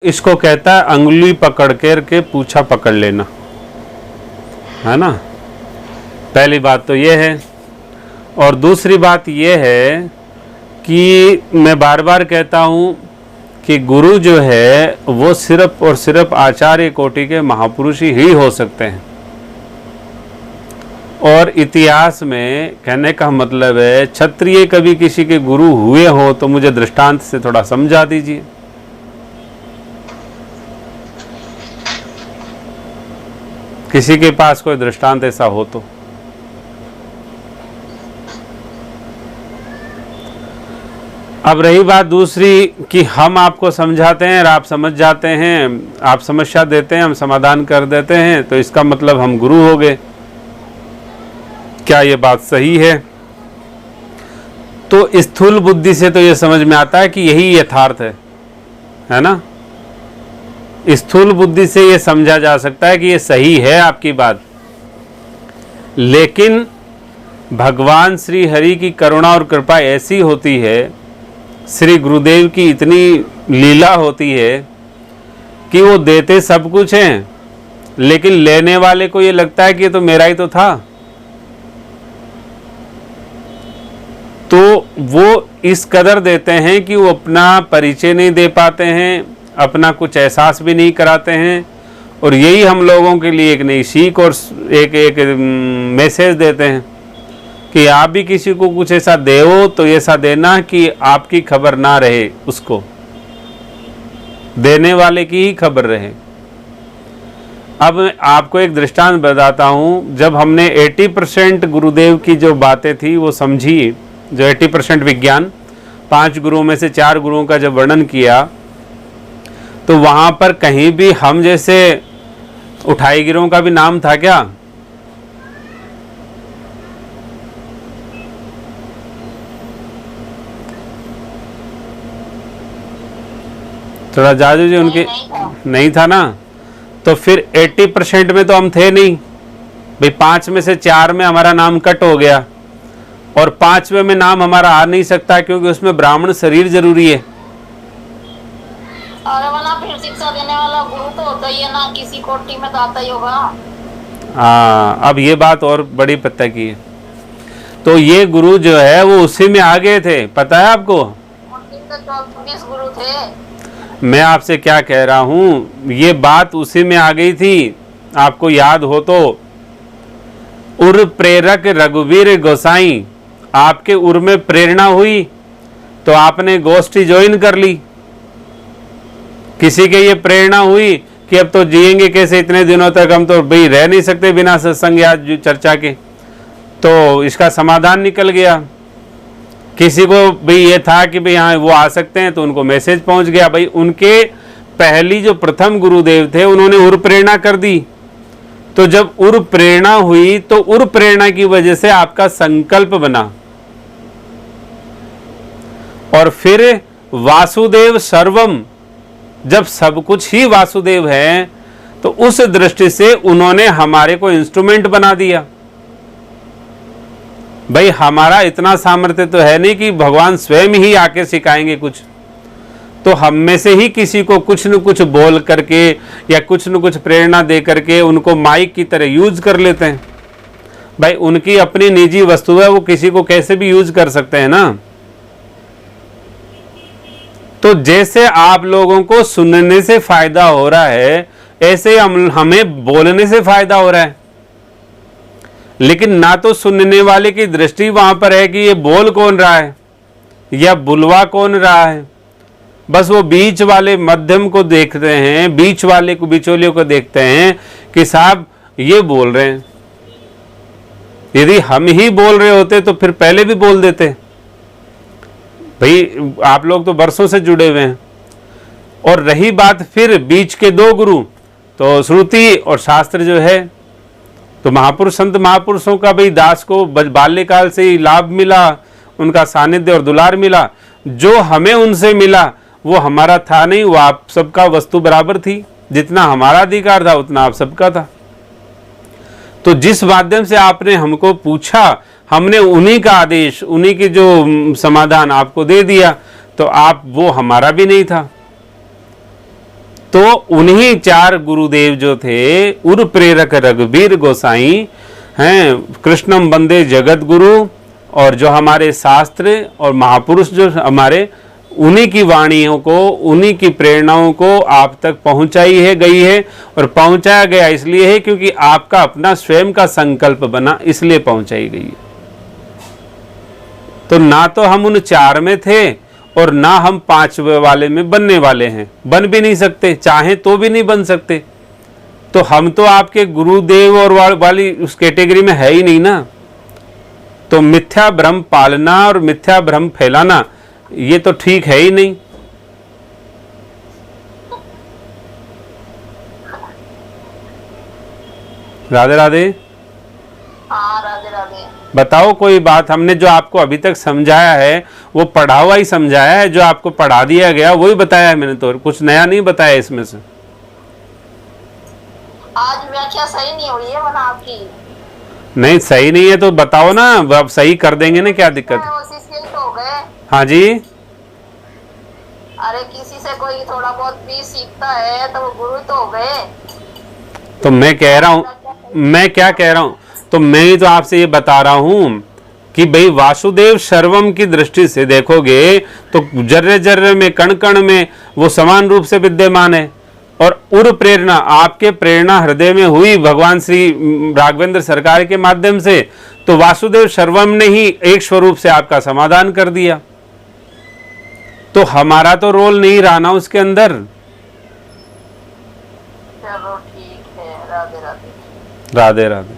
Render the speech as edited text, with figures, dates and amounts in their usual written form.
इसको कहता है अंगुली पकड़ के पूछा पकड़ लेना, है ना। पहली बात तो ये है। और दूसरी बात ये है कि मैं बार बार कहता हूँ कि गुरु जो है वो सिर्फ और सिर्फ आचार्य कोटि के महापुरुष ही हो सकते हैं। और इतिहास में कहने का मतलब है क्षत्रिय कभी किसी के गुरु हुए हो तो मुझे दृष्टांत से थोड़ा समझा दीजिए। किसी के पास कोई दृष्टांत ऐसा हो तो। अब रही बात दूसरी कि हम आपको समझाते हैं और आप समझ जाते हैं, आप समस्या देते हैं, हम समाधान कर देते हैं, तो इसका मतलब हम गुरु हो गए। क्या ये बात सही है? तो स्थूल बुद्धि से तो ये समझ में आता है कि यही यथार्थ है ना। स्थूल बुद्धि से ये समझा जा सकता है कि ये सही है आपकी बात। लेकिन भगवान श्री हरि की करुणा और कृपा ऐसी होती है, श्री गुरुदेव की इतनी लीला होती है कि वो देते सब कुछ हैं, लेकिन लेने वाले को ये लगता है कि ये तो मेरा ही तो था। तो वो इस कदर देते हैं कि वो अपना परिचय नहीं दे पाते हैं, अपना कुछ एहसास भी नहीं कराते हैं। और यही हम लोगों के लिए एक नई सीख और एक मैसेज देते हैं कि आप भी किसी को कुछ ऐसा दो तो ऐसा देना कि आपकी खबर ना रहे, उसको देने वाले की ही खबर रहे। अब आपको एक दृष्टांत बताता हूँ। जब हमने 80% गुरुदेव की जो बातें थी वो समझी, जो 80% विज्ञान 5 गुरुओं में से 4 गुरुओं का जब वर्णन किया, तो वहाँ पर कहीं भी हम जैसे उठाई गिरों का भी नाम था क्या? थोड़ा जाजू जी उनके नहीं था ना। तो फिर 80% में तो हम थे नहीं भाई। 5 में से 4 में हमारा नाम कट हो गया और 5वें में नाम हमारा आ नहीं सकता क्योंकि उसमें ब्राह्मण शरीर जरूरी है। अरे वाला फिर शिक्षा देने वाला गुरु तो होता ही है ना, किसी कोटि में तो आता ही होगा। हाँ, अब ये बात और बड़ी पता की है। तो ये गुरु जो है वो उसी में आ गए थे, पता है आपको। 24 गुरु थे। मैं आपसे क्या कह रहा हूँ, ये बात उसी में आ गई थी। आपको याद हो तो उर प्रेरक रघुवीर गोसाई, आपके उर में प्रेरणा हुई तो आपने गोष्ठी ज्वाइन कर ली। किसी के ये प्रेरणा हुई कि अब तो जिएंगे कैसे इतने दिनों तक, हम तो भाई रह नहीं सकते बिना सत्संग या चर्चा के, तो इसका समाधान निकल गया। किसी को भाई ये था कि भाई हाँ वो आ सकते हैं, तो उनको मैसेज पहुंच गया। भाई उनके पहली जो प्रथम गुरुदेव थे उन्होंने उर प्रेरणा कर दी। तो जब उर प्रेरणा हुई तो उर प्रेरणा की वजह से आपका संकल्प बना। और फिर वासुदेव सर्वम, जब सब कुछ ही वासुदेव है तो उस दृष्टि से उन्होंने हमारे को इंस्ट्रूमेंट बना दिया। भाई हमारा इतना सामर्थ्य तो है नहीं कि भगवान स्वयं ही आके सिखाएंगे कुछ, तो हम में से ही किसी को कुछ न कुछ बोल करके या कुछ न कुछ प्रेरणा दे करके उनको माइक की तरह यूज कर लेते हैं। भाई उनकी अपनी निजी वस्तु है, वो किसी को कैसे भी यूज कर सकते हैं ना। तो जैसे आप लोगों को सुनने से फायदा हो रहा है, ऐसे हमें बोलने से फायदा हो रहा है। लेकिन ना तो सुनने वाले की दृष्टि वहां पर है कि ये बोल कौन रहा है या बुलवा कौन रहा है। बस वो बीच वाले मध्यम को देखते हैं, बीच वाले को, बिचौलियों को देखते हैं कि साहब ये बोल रहे हैं। यदि हम ही बोल रहे होते तो फिर पहले भी बोल देते। भाई आप लोग तो बरसों से जुड़े हुए हैं। और रही बात फिर बीच के 2 गुरु, तो श्रुति और शास्त्र जो है, तो महापुरुष संत महापुरुषों का भाई दास को बाल्यकाल से ही लाभ मिला, उनका सानिध्य और दुलार मिला। जो हमें उनसे मिला वो हमारा था नहीं, वो आप सबका वस्तु बराबर थी। जितना हमारा अधिकार था उतना आप सबका था। तो जिस माध्यम से आपने हमको पूछा, हमने उन्हीं का आदेश, उन्हीं की जो समाधान आपको दे दिया, तो आप वो हमारा भी नहीं था। तो उन्हीं 4 गुरुदेव जो थे, उर प्रेरक रघुवीर गोसाई हैं, कृष्णम वंदे जगत गुरु, और जो हमारे शास्त्र और महापुरुष जो हमारे, उन्हीं की वाणियों को, उन्हीं की प्रेरणाओं को आप तक पहुंचाई है गई है। और पहुंचाया गया इसलिए है क्योंकि आपका अपना स्वयं का संकल्प बना, इसलिए पहुंचाई गई है। तो ना तो हम उन 4 में थे और ना हम 5वें वाले में बनने वाले हैं, बन भी नहीं सकते, चाहे तो भी नहीं बन सकते। तो हम तो आपके गुरुदेव और वाली उस कैटेगरी में है ही नहीं ना। तो मिथ्या भ्रम पालना और मिथ्या भ्रम फैलाना ये तो ठीक है ही नहीं। राधे राधे। हाँ राधे राधे। बताओ कोई बात, हमने जो आपको अभी तक समझाया है वो पढ़ा हुआ ही समझाया है, जो आपको पढ़ा दिया गया वही बताया है मैंने, तो कुछ नया नहीं बताया इसमें से। आज व्याख्या सही नहीं हो रही है वरना आपकी। नहीं सही नहीं है तो बताओ ना, अब सही कर देंगे ना, क्या दिक्कत है। वो शिष्य तो हो गए। हाँ जी। अरे किसी से कोई थोड़ा बहुत भी सीखता है तो वो गुरु तो हो गए। तो मैं कह रहा हूँ, मैं क्या कह रहा हूँ, तो मैं ही तो आपसे ये बता रहा हूँ कि भाई वासुदेव सर्वम की दृष्टि से देखोगे तो जर्रे जर्रे में, कण कण में वो समान रूप से विद्यमान है। और उर प्रेरणा, आपके प्रेरणा हृदय में हुई भगवान श्री राघवेंद्र सरकार के माध्यम से, तो वासुदेव सर्वम ने ही एक स्वरूप से आपका समाधान कर दिया। तो हमारा तो रोल नहीं रहा ना उसके अंदर। चलो ठीक है, राधे राधे। राधे राधे।